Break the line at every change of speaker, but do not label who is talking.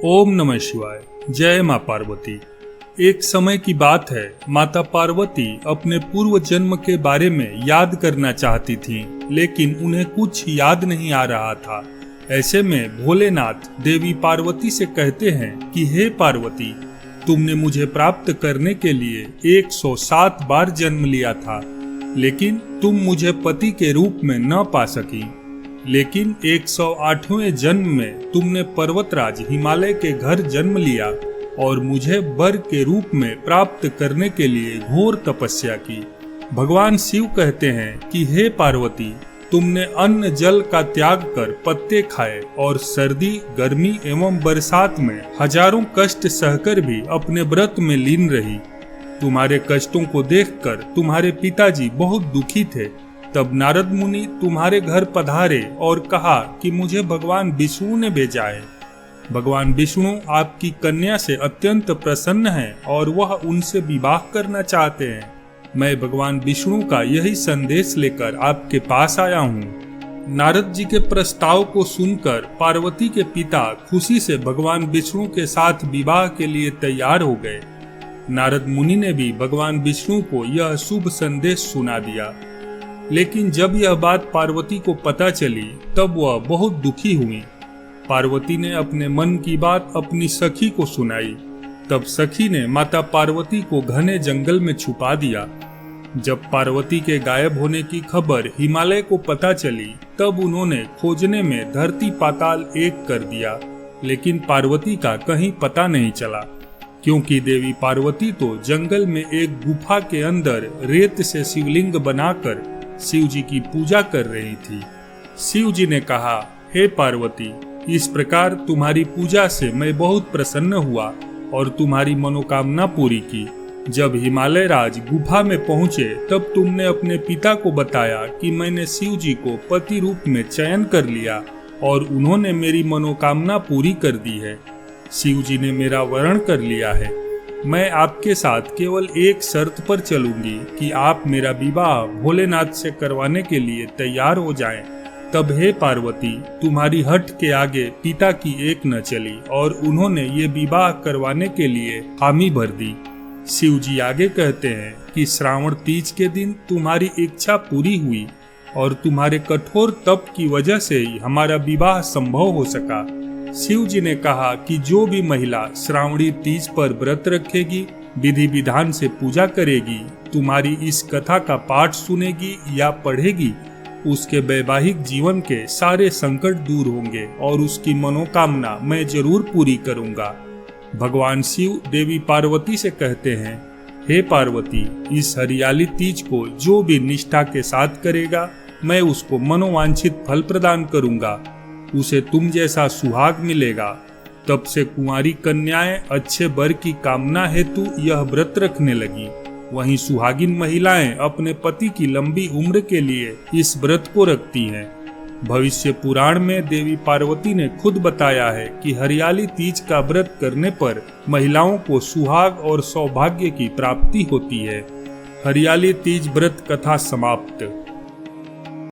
ओम नमः शिवाय। जय माँ पार्वती। एक समय की बात है, माता पार्वती अपने पूर्व जन्म के बारे में याद करना चाहती थीं, लेकिन उन्हें कुछ याद नहीं आ रहा था। ऐसे में भोलेनाथ देवी पार्वती से कहते हैं कि हे पार्वती, तुमने मुझे प्राप्त करने के लिए 107 बार जन्म लिया था, लेकिन तुम मुझे पति के रूप में न पा सकी। लेकिन 108वें जन्म में तुमने पर्वतराज हिमालय के घर जन्म लिया और मुझे वर के रूप में प्राप्त करने के लिए घोर तपस्या की। भगवान शिव कहते हैं कि हे पार्वती, तुमने अन्न जल का त्याग कर पत्ते खाए और सर्दी, गर्मी एवं बरसात में हजारों कष्ट सहकर भी अपने व्रत में लीन रही। तुम्हारे कष्टों को देखकर तुम्हारे पिताजी बहुत दुखी थे। तब नारद मुनि तुम्हारे घर पधारे और कहा कि मुझे भगवान विष्णु ने भेजा है। भगवान विष्णु आपकी कन्या से अत्यंत प्रसन्न हैं और वह उनसे विवाह करना चाहते हैं। मैं भगवान विष्णु का यही संदेश लेकर आपके पास आया हूँ। नारद जी के प्रस्ताव को सुनकर पार्वती के पिता खुशी से भगवान विष्णु के साथ विवाह के लिए तैयार हो गए। नारद मुनि ने भी भगवान विष्णु को यह शुभ संदेश सुना दिया। लेकिन जब यह बात पार्वती को पता चली तब वह बहुत दुखी हुई। पार्वती ने अपने मन की बात अपनी सखी को सुनाई। तब सखी ने माता पार्वती को घने जंगल में छुपा दिया। जब पार्वती के गायब होने की खबर हिमालय को पता चली तब उन्होंने खोजने में धरती पाताल एक कर दिया, लेकिन पार्वती का कहीं पता नहीं चला, क्योंकि देवी पार्वती तो जंगल में एक गुफा के अंदर रेत से शिवलिंग बनाकर शिव जी की पूजा कर रही थी। शिव जी ने कहा, हे पार्वती, इस प्रकार तुम्हारी पूजा से मैं बहुत प्रसन्न हुआ और तुम्हारी मनोकामना पूरी की। जब हिमालय राज गुफा में पहुंचे तब तुमने अपने पिता को बताया कि मैंने शिव जी को पति रूप में चयन कर लिया और उन्होंने मेरी मनोकामना पूरी कर दी है। शिव जी ने मेरा वरण कर लिया है। मैं आपके साथ केवल एक शर्त पर चलूंगी कि आप मेरा विवाह भोलेनाथ से करवाने के लिए तैयार हो जाएं। तब हे पार्वती, तुम्हारी हट के आगे पिता की एक न चली और उन्होंने ये विवाह करवाने के लिए हामी भर दी। शिव जी आगे कहते हैं कि श्रावण तीज के दिन तुम्हारी इच्छा पूरी हुई और तुम्हारे कठोर तप की वजह से ही हमारा विवाह संभव हो सका। शिव जी ने कहा कि जो भी महिला श्रावणी तीज पर व्रत रखेगी, विधि विधान से पूजा करेगी, तुम्हारी इस कथा का पाठ सुनेगी या पढ़ेगी, उसके वैवाहिक जीवन के सारे संकट दूर होंगे और उसकी मनोकामना मैं जरूर पूरी करूंगा। भगवान शिव देवी पार्वती से कहते हैं, हे पार्वती, इस हरियाली तीज को जो भी निष्ठा के साथ करेगा, मैं उसको मनोवांछित फल प्रदान करूंगा। उसे तुम जैसा सुहाग मिलेगा। तब से कुंवारी कन्याएं अच्छे वर की कामना हेतु यह व्रत रखने लगी। वहीं सुहागिन महिलाएं अपने पति की लंबी उम्र के लिए इस व्रत को रखती हैं। भविष्य पुराण में देवी पार्वती ने खुद बताया है कि हरियाली तीज का व्रत करने पर महिलाओं को सुहाग और सौभाग्य की प्राप्ति होती है। हरियाली तीज व्रत कथा समाप्त।